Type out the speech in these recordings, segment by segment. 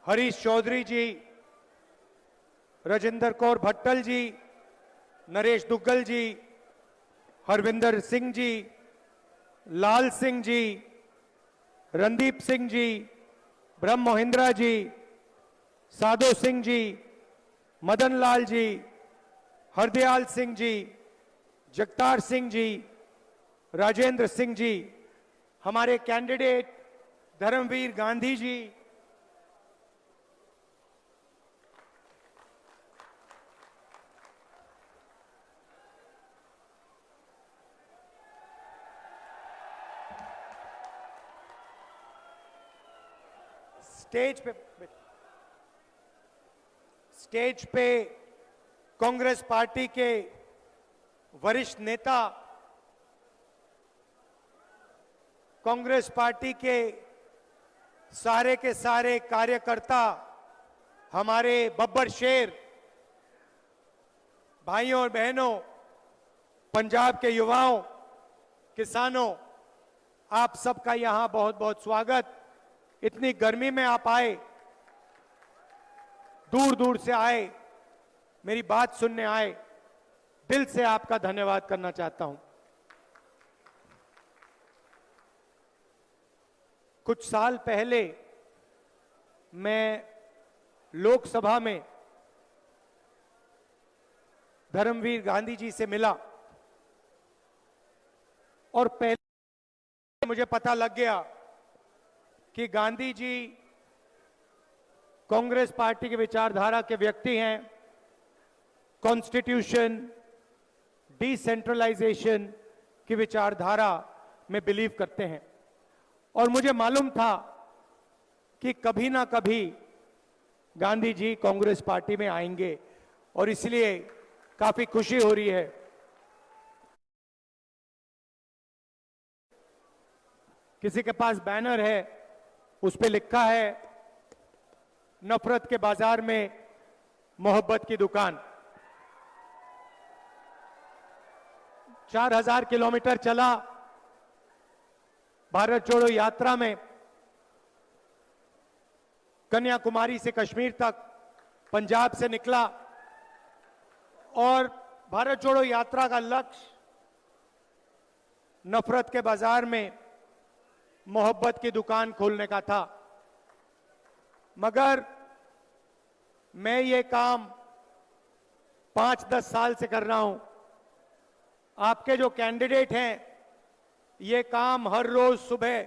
हरीश चौधरी जी, राजेंद्र कौर भट्टल जी, नरेश दुग्गल जी, हरविंदर सिंह जी, लाल सिंह जी, रणदीप सिंह जी, ब्रह्म मोहिंद्रा जी, साधो सिंह जी, मदन लाल जी, हरदयाल सिंह जी, जगतार सिंह जी, राजेंद्र सिंह जी, हमारे candidate Dharmveer Gandhi ji, stage पे Congress party के वरिष्ठ नेता, कांग्रेस पार्टी के सारे कार्यकर्ता, हमारे बब्बर शेर, भाइयों और बहनों, पंजाब के युवाओं, किसानों, आप सबका यहां बहुत बहुत स्वागत। इतनी गर्मी में आप आए, दूर दूर से आए, मेरी बात सुनने आए, दिल से आपका धन्यवाद करना चाहता हूं। कुछ साल पहले मैं लोकसभा में धर्मवीर गांधी जी से मिला और पहले मुझे पता लग गया कि गांधी जी कांग्रेस पार्टी की विचारधारा के व्यक्ति हैं। कॉन्स्टिट्यूशन, डिसेंट्रलाइजेशन की विचारधारा में बिलीव करते हैं और मुझे मालूम था कि कभी ना कभी गांधी जी कांग्रेस पार्टी में आएंगे और इसलिए काफी खुशी हो रही है। किसी के पास बैनर है, उस पे लिखा है नफरत के बाजार में मोहब्बत की दुकान। 4000 किलोमीटर चला भारत जोड़ो यात्रा में, कन्याकुमारी से कश्मीर तक, पंजाब से निकला और भारत जोड़ो यात्रा का लक्ष्य नफरत के बाजार में मोहब्बत की दुकान खोलने का था। मगर मैं ये काम 5-10 साल से कर रहा हूं। आपके जो कैंडिडेट हैं ये काम हर रोज सुबह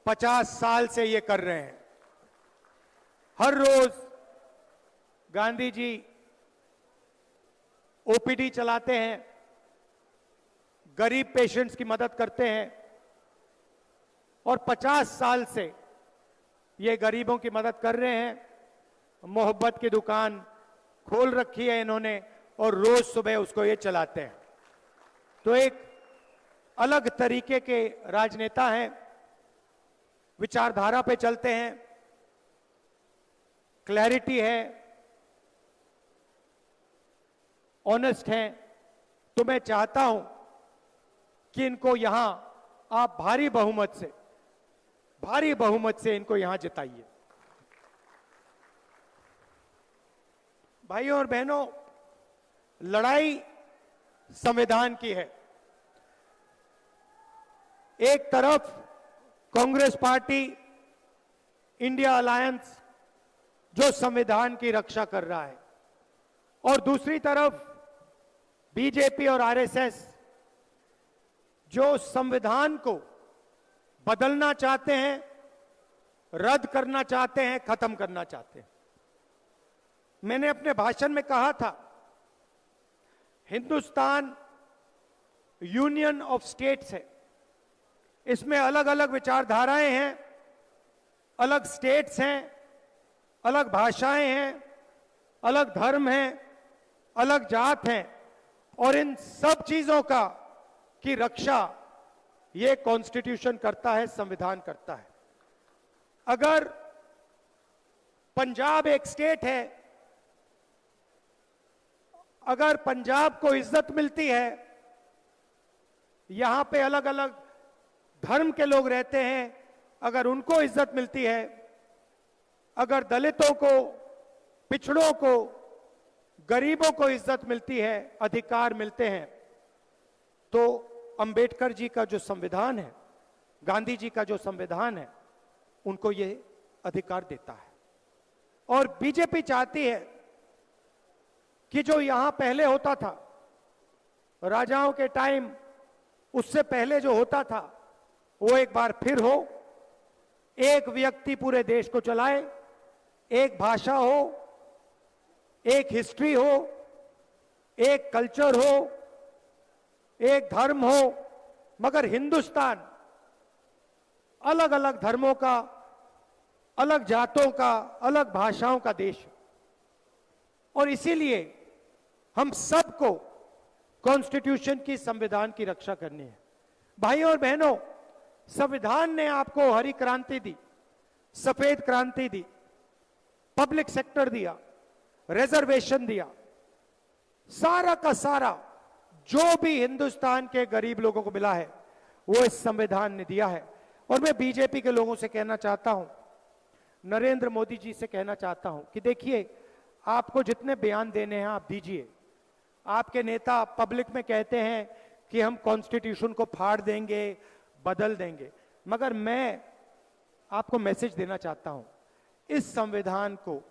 50 साल से ये कर रहे हैं। हर रोज गांधी जी ओपीडी चलाते हैं, गरीब पेशेंट्स की मदद करते हैं और 50 साल से ये गरीबों की मदद कर रहे हैं। मोहब्बत की दुकान खोल रखी है इन्होंने और रोज सुबह उसको ये चलाते हैं। तो एक अलग तरीके के राजनेता हैं, विचारधारा पे चलते हैं, क्लैरिटी है, ऑनेस्ट हैं। तो मैं चाहता हूं कि इनको यहां आप भारी बहुमत से इनको यहां जिताइए। भाइयों और बहनों, लड़ाई संविधान की है। एक तरफ कांग्रेस पार्टी, इंडिया अलायंस जो संविधान की रक्षा कर रहा है और दूसरी तरफ बीजेपी और आरएसएस जो संविधान को बदलना चाहते हैं, रद्द करना चाहते हैं, खत्म करना चाहते हैं। मैंने अपने भाषण में कहा था, हिंदुस्तान यूनियन ऑफ स्टेट्स है। इसमें अलग अलग विचारधाराएं हैं, अलग स्टेट्स हैं, अलग भाषाएं हैं, अलग धर्म हैं, अलग जात हैं और इन सब चीजों की रक्षा ये कॉन्स्टिट्यूशन करता है, संविधान करता है। अगर पंजाब एक स्टेट है, अगर पंजाब को इज्जत मिलती है, यहां पे अलग अलग धर्म के लोग रहते हैं, अगर उनको इज्जत मिलती है, अगर दलितों को, पिछड़ों को, गरीबों को इज्जत मिलती है, अधिकार मिलते हैं, तो अंबेडकर जी का जो संविधान है, गांधी जी का जो संविधान है, उनको ये अधिकार देता है। और बीजेपी चाहती है कि जो यहां पहले होता था, राजाओं के टाइम, उससे पहले जो होता था, वो एक बार फिर हो। एक व्यक्ति पूरे देश को चलाए, एक भाषा हो, एक हिस्ट्री हो, एक कल्चर हो, एक धर्म हो, मगर हिंदुस्तान अलग अलग धर्मों का, अलग जातों का, अलग भाषाओं का देश है। और इसीलिए हम सबको कॉन्स्टिट्यूशन की, संविधान की रक्षा करनी है। भाइयों और बहनों, संविधान ने आपको हरी क्रांति दी, सफेद क्रांति दी, पब्लिक सेक्टर दिया, रिजर्वेशन दिया, सारा का सारा जो भी हिंदुस्तान के गरीब लोगों को मिला है वो इस संविधान ने दिया है। और मैं बीजेपी के लोगों से कहना चाहता हूं, नरेंद्र मोदी जी से कहना चाहता हूं कि देखिए, आपको जितने बयान देने हैं आप दीजिए। आपके नेता पब्लिक में कहते हैं कि हम कॉन्स्टिट्यूशन को फाड़ देंगे, बदल देंगे, मगर मैं आपको मैसेज देना चाहता हूं, इस संविधान को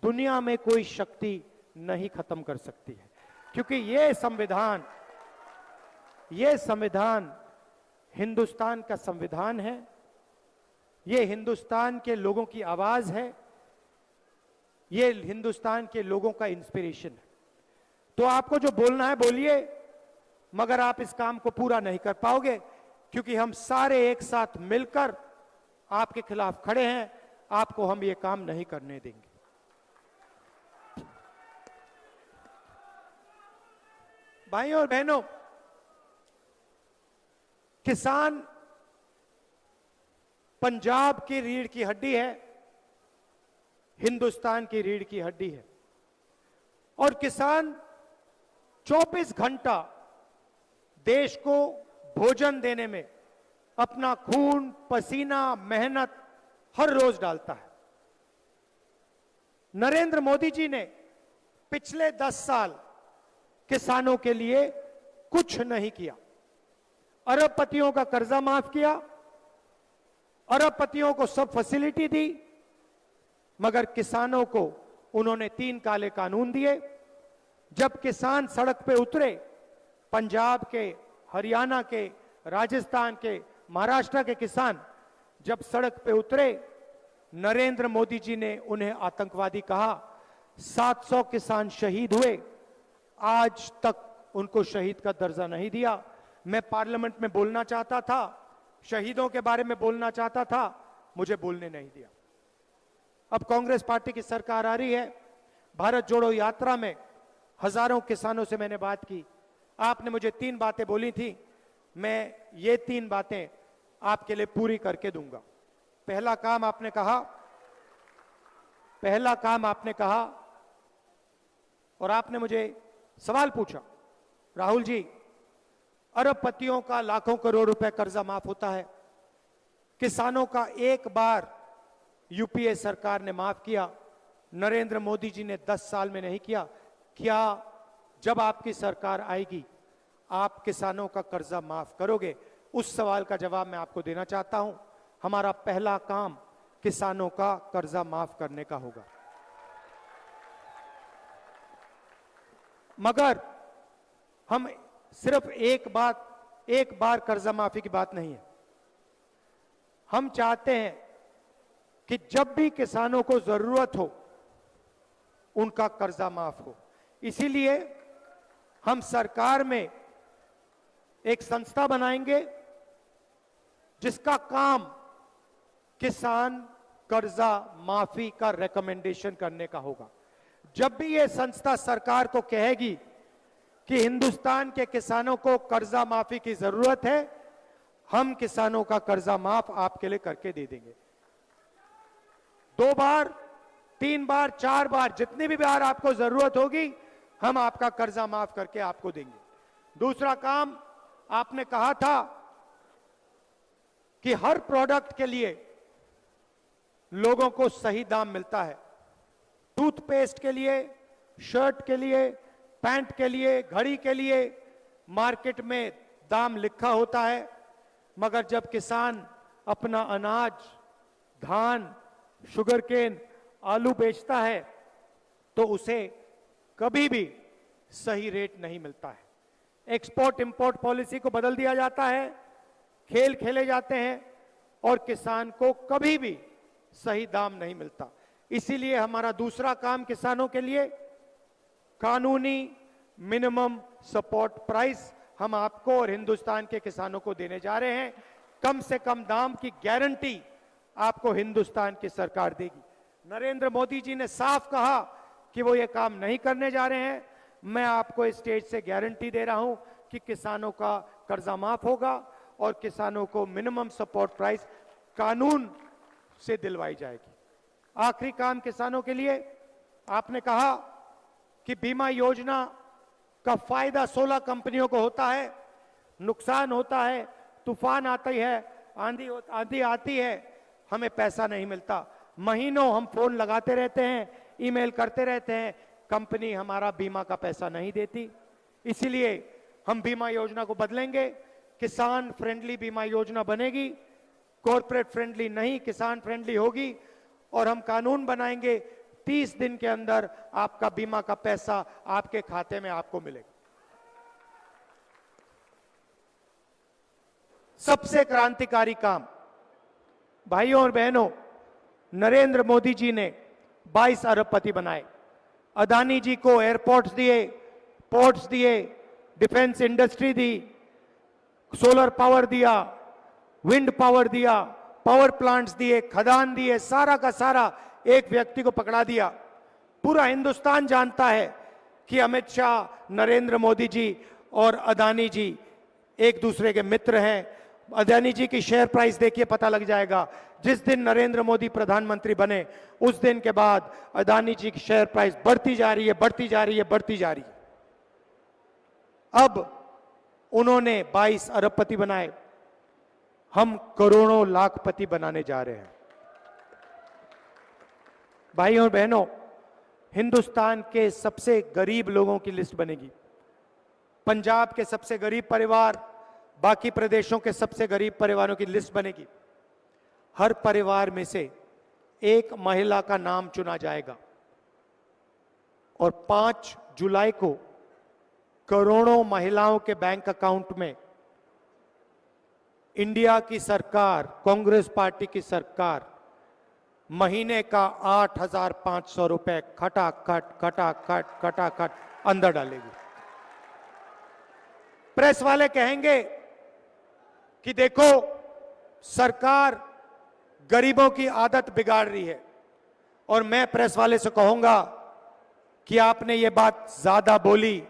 दुनिया में कोई शक्ति नहीं खत्म कर सकती है, क्योंकि ये संविधान हिंदुस्तान का संविधान है, ये हिंदुस्तान के लोगों की आवाज है, ये हिंदुस्तान के लोगों का इंस्पिरेशन है। तो आपको जो बोलना है बोलिए, मगर आप इस काम को पूरा नहीं कर पाओगे, क्योंकि हम सारे एक साथ मिलकर आपके खिलाफ खड़े हैं। आपको हम ये काम नहीं करने देंगे। भाइयों और बहनों, किसान पंजाब की रीढ़ की हड्डी है, हिंदुस्तान की रीढ़ की हड्डी है। और किसान 24 घंटा देश को भोजन देने में अपना खून, पसीना, मेहनत हर रोज डालता है। नरेंद्र मोदी जी ने पिछले 10 साल किसानों के लिए कुछ नहीं किया। अरबपतियों का कर्जा माफ किया, अरबपतियों को सब फैसिलिटी दी, मगर किसानों को उन्होंने 3 काले कानून दिए। जब किसान सड़क पे उतरे, पंजाब के, हरियाणा के, राजस्थान के, महाराष्ट्र के किसान जब सड़क पे उतरे, नरेंद्र मोदी जी ने उन्हें आतंकवादी कहा। 700 किसान शहीद हुए, आज तक उनको शहीद का दर्जा नहीं दिया। मैं पार्लियामेंट में बोलना चाहता था, शहीदों के बारे में बोलना चाहता था, मुझे बोलने नहीं दिया। अब कांग्रेस पार्टी की सरकार आ रही है। भारत जोड़ो यात्रा में हजारों किसानों से मैंने बात की। आपने मुझे 3 बातें बोली थी, मैं ये 3 बातें आपके लिए पूरी करके दूंगा। पहला काम आपने कहा, और आपने मुझे सवाल पूछा, राहुल जी, अरबपतियों का लाखों करोड़ रुपए कर्जा माफ होता है, किसानों का एक बार यूपीए सरकार ने माफ किया, नरेंद्र मोदी जी ने 10 साल में नहीं किया। क्या जब आपकी सरकार आएगी आप किसानों का कर्जा माफ करोगे? उस सवाल का जवाब मैं आपको देना चाहता हूं। हमारा पहला काम किसानों का कर्जा माफ करने का होगा। मगर हम सिर्फ एक बार कर्जा माफी की बात नहीं है। हम चाहते हैं कि जब भी किसानों को जरूरत हो उनका कर्जा माफ हो। इसीलिए हम सरकार में एक संस्था बनाएंगे जिसका काम किसान कर्जा माफी का रिकमेंडेशन करने का होगा। जब भी यह संस्था सरकार को कहेगी कि हिंदुस्तान के किसानों को कर्जा माफी की जरूरत है, हम किसानों का कर्जा माफ आपके लिए करके दे देंगे। 2 बार, 3 बार, 4 बार, जितनी भी बार आपको जरूरत होगी हम आपका कर्जा माफ करके आपको देंगे। दूसरा काम, आपने कहा था कि हर प्रोडक्ट के लिए लोगों को सही दाम मिलता है। टूथपेस्ट के लिए, शर्ट के लिए, पैंट के लिए, घड़ी के लिए मार्केट में दाम लिखा होता है, मगर जब किसान अपना अनाज, धान, शुगरकेन, आलू बेचता है तो उसे कभी भी सही रेट नहीं मिलता है। एक्सपोर्ट इंपोर्ट पॉलिसी को बदल दिया जाता है, खेल खेले जाते हैं और किसान को कभी भी सही दाम नहीं मिलता। इसीलिए हमारा दूसरा काम किसानों के लिए कानूनी मिनिमम सपोर्ट प्राइस हम आपको और हिंदुस्तान के किसानों को देने जा रहे हैं। कम से कम दाम की गारंटी आपको हिंदुस्तान की सरकार देगी। नरेंद्र मोदी जी ने साफ कहा कि वो ये काम नहीं करने जा रहे हैं। मैं आपको इस स्टेज से गारंटी दे रहा हूं कि किसानों का कर्जा माफ होगा और किसानों को मिनिमम सपोर्ट प्राइस कानून से दिलवाई जाएगी। आखिरी काम किसानों के लिए, आपने कहा कि बीमा योजना का फायदा 16 कंपनियों को होता है, नुकसान होता है, तूफान आती है, आंधी आती है, हमें पैसा नहीं मिलता। महीनों हम फोन लगाते रहते हैं, ईमेल करते रहते हैं, कंपनी हमारा बीमा का पैसा नहीं देती। इसीलिए हम बीमा योजना को बदलेंगे, किसान फ्रेंडली बीमा योजना बनेगी, कॉर्पोरेट फ्रेंडली नहीं, किसान फ्रेंडली होगी। और हम कानून बनाएंगे 30 दिन के अंदर आपका बीमा का पैसा आपके खाते में आपको मिलेगा। सबसे क्रांतिकारी काम, भाइयों और बहनों, नरेंद्र मोदी जी ने 22 अरबपति बनाए। अदानी जी को एयरपोर्ट्स दिए, पोर्ट्स दिए, डिफेंस इंडस्ट्री दी, सोलर पावर दिया, विंड पावर दिया, पावर प्लांट्स दिए, खदान दिए, सारा का सारा एक व्यक्ति को पकड़ा दिया। पूरा हिंदुस्तान जानता है कि अमित शाह, नरेंद्र मोदी जी और अदानी जी एक दूसरे के मित्र हैं। अदानी जी की शेयर प्राइस देखिए, पता लग जाएगा। जिस दिन नरेंद्र मोदी प्रधानमंत्री बने उस दिन के बाद अदानी जी की शेयर प्राइस बढ़ती जा रही है, बढ़ती जा रही है, बढ़ती जा रही है। अब उन्होंने 22 अरबपति बनाए, हम करोड़ों लाखपति बनाने जा रहे हैं। भाइयों और बहनों, हिंदुस्तान के सबसे गरीब लोगों की लिस्ट बनेगी। पंजाब के सबसे गरीब परिवार, बाकी प्रदेशों के सबसे गरीब परिवारों की लिस्ट बनेगी। हर परिवार में से एक महिला का नाम चुना जाएगा और 5 जुलाई को करोड़ों महिलाओं के बैंक अकाउंट में इंडिया की सरकार, कांग्रेस पार्टी की सरकार महीने का 8,500 रुपए खटाखट अंदर डालेगी। प्रेस वाले कहेंगे कि देखो सरकार गरीबों की आदत बिगाड़ रही है, और मैं प्रेस वाले से कहूंगा कि आपने ये बात ज्यादा बोली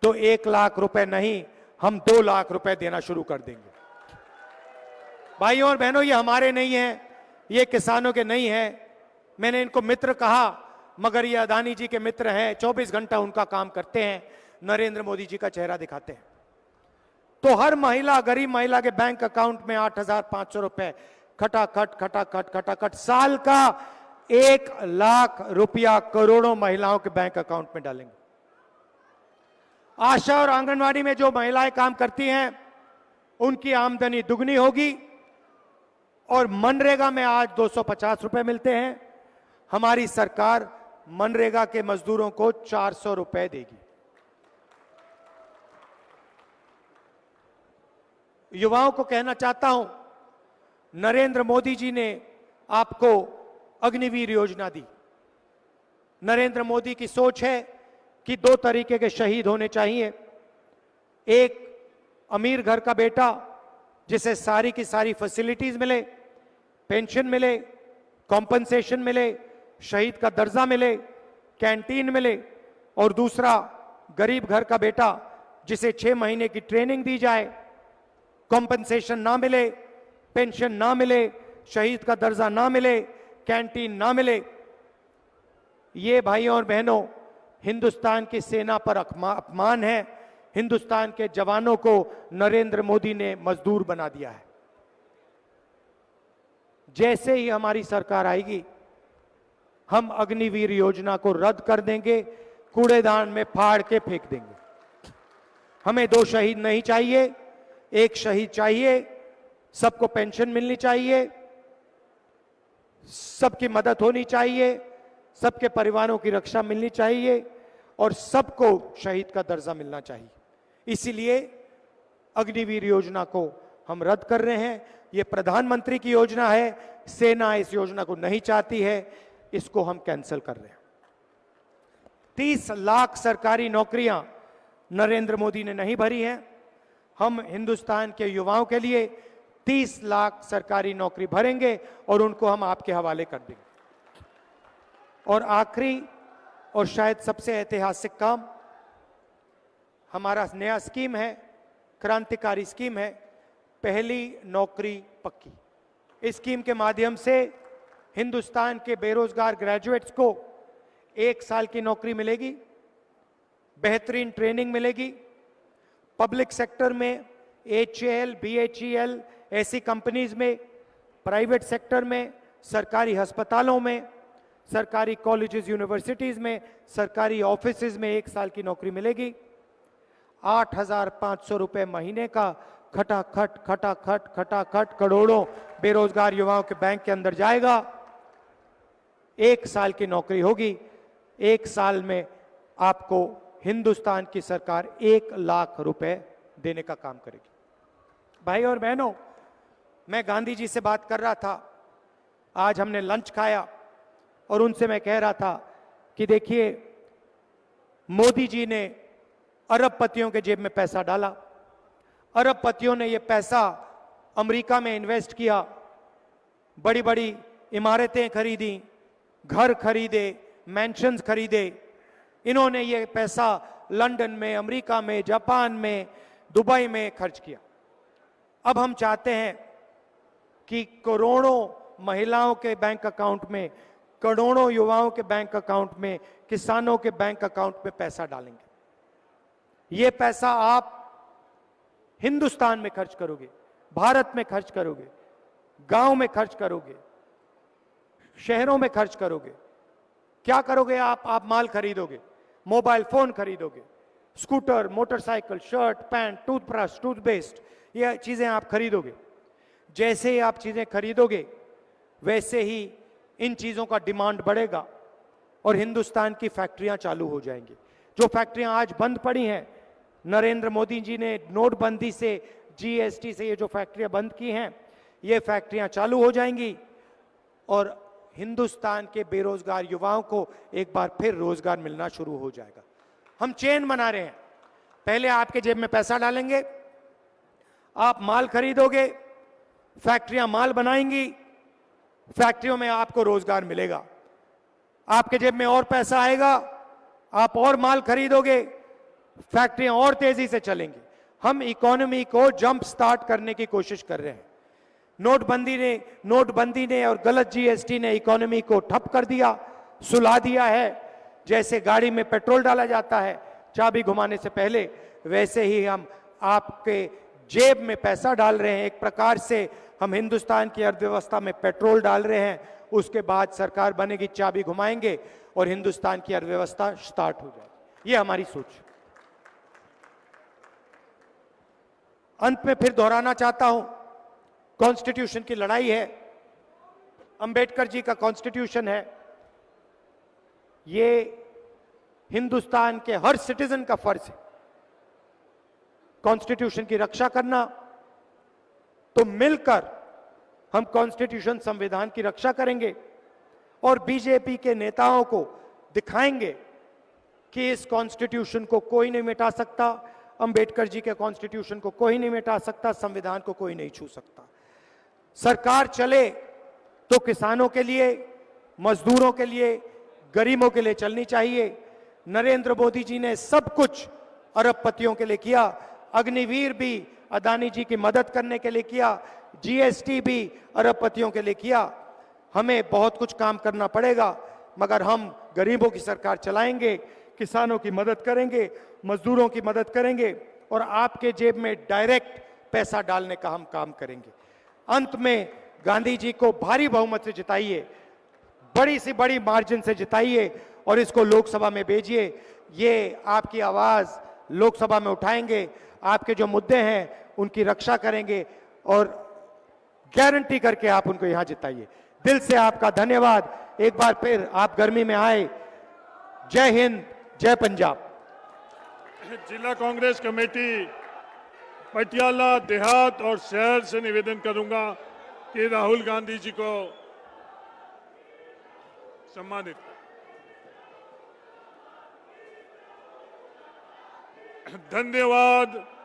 तो 1 लाख रुपए नहीं, हम 2 लाख रुपए देना शुरू कर देंगे। भाइयों और बहनों, ये हमारे नहीं है, ये किसानों के नहीं है। मैंने इनको मित्र कहा, मगर ये अदानी जी के मित्र हैं, 24 घंटा उनका काम करते हैं, नरेंद्र मोदी जी का चेहरा दिखाते हैं। तो हर महिला, गरीब महिला के बैंक अकाउंट में 8,500 रुपए खटाखट साल का 1 लाख रुपया करोड़ों महिलाओं के बैंक अकाउंट में डालेंगे। आशा और आंगनवाड़ी में जो महिलाएं काम करती हैं उनकी आमदनी दुगनी होगी। और मनरेगा में आज 250 रुपए मिलते हैं, हमारी सरकार मनरेगा के मजदूरों को 400 रुपए देगी। युवाओं को कहना चाहता हूं, नरेंद्र मोदी जी ने आपको अग्निवीर योजना दी। नरेंद्र मोदी की सोच है कि 2 तरीके के शहीद होने चाहिए। एक अमीर घर का बेटा जिसे सारी की सारी फैसिलिटीज मिले, पेंशन मिले, कॉम्पनसेशन मिले, शहीद का दर्जा मिले, कैंटीन मिले। और दूसरा गरीब घर का बेटा जिसे 6 महीने की ट्रेनिंग दी जाए, कॉम्पनसेशन ना मिले, पेंशन ना मिले, शहीद का दर्जा ना मिले, कैंटीन ना मिले। ये भाइयों और बहनों हिंदुस्तान की सेना पर अपमान है। हिंदुस्तान के जवानों को नरेंद्र मोदी ने मजदूर बना दिया है। जैसे ही हमारी सरकार आएगी, हम अग्निवीर योजना को रद्द कर देंगे, कूड़ेदान में फाड़ के फेंक देंगे। हमें 2 शहीद नहीं चाहिए, 1 शहीद चाहिए। सबको पेंशन मिलनी चाहिए, सबकी मदद होनी चाहिए, सबके परिवारों की रक्षा मिलनी चाहिए और सबको शहीद का दर्जा मिलना चाहिए। इसीलिए अग्निवीर योजना को हम रद्द कर रहे हैं। यह प्रधानमंत्री की योजना है, सेना इस योजना को नहीं चाहती है, इसको हम कैंसिल कर रहे हैं। 30 लाख सरकारी नौकरियां नरेंद्र मोदी ने नहीं भरी हैं। हम हिंदुस्तान के युवाओं के लिए 30 लाख सरकारी नौकरी भरेंगे और उनको हम आपके हवाले कर देंगे। और आखिरी और शायद सबसे ऐतिहासिक काम, हमारा नया स्कीम है, क्रांतिकारी स्कीम है, पहली नौकरी पक्की। इस स्कीम के माध्यम से हिंदुस्तान के बेरोजगार ग्रेजुएट्स को 1 साल की नौकरी मिलेगी, बेहतरीन ट्रेनिंग मिलेगी। पब्लिक सेक्टर में HAL, BHEL ऐसी कंपनीज में, प्राइवेट सेक्टर में, सरकारी अस्पतालों में, सरकारी कॉलेजेस यूनिवर्सिटीज में, सरकारी ऑफिसेज में 1 साल की नौकरी मिलेगी। 8,500 रुपए महीने का खटाखट खटाखट खटाखट करोड़ों बेरोजगार युवाओं के बैंक के अंदर जाएगा। 1 साल की नौकरी होगी। 1 साल में आपको हिंदुस्तान की सरकार 1 लाख रुपए देने का काम करेगी। भाई और बहनों, मैं गांधी जी से बात कर रहा था, आज हमने लंच खाया और उनसे मैं कह रहा था कि देखिए, मोदी जी ने अरबपतियों के जेब में पैसा डाला, अरबपतियों ने यह पैसा अमेरिका में इन्वेस्ट किया, बड़ी बड़ी इमारतें खरीदी, घर खरीदे, मैंशंस खरीदे। इन्होंने ये पैसा लंदन में, अमेरिका में, जापान में, दुबई में खर्च किया। अब हम चाहते हैं कि करोड़ों महिलाओं के बैंक अकाउंट में, करोड़ों युवाओं के बैंक अकाउंट में, किसानों के बैंक अकाउंट में पैसा डालेंगे। ये पैसा आप हिंदुस्तान में खर्च करोगे, भारत में खर्च करोगे, गांव में खर्च करोगे, शहरों में खर्च करोगे। क्या करोगे आप माल खरीदोगे, मोबाइल फोन खरीदोगे, scooter, motorcycle, shirt, pant, toothbrush, toothpaste, ये चीजें आप खरीदोगे। जैसे ही आप चीजें खरीदोगे वैसे ही इन चीजों का डिमांड बढ़ेगा और हिंदुस्तान की फैक्ट्रियां चालू हो जाएंगी। जो फैक्ट्रियां आज बंद पड़ी हैं, नरेंद्र मोदी जी ने नोटबंदी से, GST से ये जो फैक्ट्रियां बंद की हैं, ये फैक्ट्रियां चालू हो जाएंगी और हिंदुस्तान के बेरोजगार युवाओं को एक बार फिर रोजगार मिलना शुरू हो जाएगा। हम चेन बना रहे हैं। पहले आपके जेब में पैसा डालेंगे, आप माल खरीदोगे, फैक्ट्रियां माल बनाएंगी, फैक्ट्रियों में आपको रोजगार मिलेगा। आपके जेब में और पैसा आएगा, आप और माल खरीदोगे, फैक्ट्रियां और तेजी से चलेंगी। हम इकोनॉमी को जंप स्टार्ट करने की कोशिश कर रहे हैं। नोटबंदी ने और गलत GST ने इकोनॉमी को ठप कर दिया, सुला दिया है। जैसे गाड़ी में पेट्रोल डाला जाता है चाबी घुमाने से पहले, वैसे ही हम आपके जेब में पैसा डाल रहे हैं। एक प्रकार से हम हिंदुस्तान की अर्थव्यवस्था में पेट्रोल डाल रहे हैं। उसके बाद सरकार बनेगी, चाबी घुमाएंगे और हिंदुस्तान की अर्थव्यवस्था स्टार्ट हो जाएगी। ये हमारी सोच। अंत में फिर दोहराना चाहता हूं, कॉन्स्टिट्यूशन की लड़ाई है, अंबेडकर जी का कॉन्स्टिट्यूशन है। ये हिंदुस्तान के हर सिटीजन का फर्ज है कॉन्स्टिट्यूशन की रक्षा करना। तो मिलकर हम कॉन्स्टिट्यूशन, संविधान की रक्षा करेंगे और बीजेपी के नेताओं को दिखाएंगे कि इस कॉन्स्टिट्यूशन को कोई नहीं मिटा सकता, अंबेडकर जी के कॉन्स्टिट्यूशन को कोई नहीं मिटा सकता, संविधान को कोई नहीं छू सकता। सरकार चले तो किसानों के लिए, मजदूरों के लिए, गरीबों के लिए चलनी चाहिए। नरेंद्र मोदी जी ने सब कुछ अरबपतियों के लिए किया। अग्निवीर भी अदानी जी की मदद करने के लिए किया, GST भी अरबपतियों के लिए किया। हमें बहुत कुछ काम करना पड़ेगा, मगर हम गरीबों की सरकार चलाएंगे, किसानों की मदद करेंगे, मजदूरों की मदद करेंगे और आपके जेब में डायरेक्ट पैसा डालने का हम काम करेंगे। अंत में गांधी जी को भारी बहुमत से जिताइए, बड़ी से बड़ी मार्जिन से जिताइए और इसको लोकसभा में भेजिए। ये आपकी आवाज लोकसभा में उठाएंगे, आपके जो मुद्दे हैं उनकी रक्षा करेंगे और गारंटी करके आप उनको यहां जिताइए। दिल से आपका धन्यवाद। एक बार फिर आप गर्मी में आए। जय हिंद, जय पंजाब। जिला कांग्रेस कमेटी पटियाला देहात और शहर से निवेदन करूंगा कि राहुल गांधी जी को सम्मानित। धन्यवाद।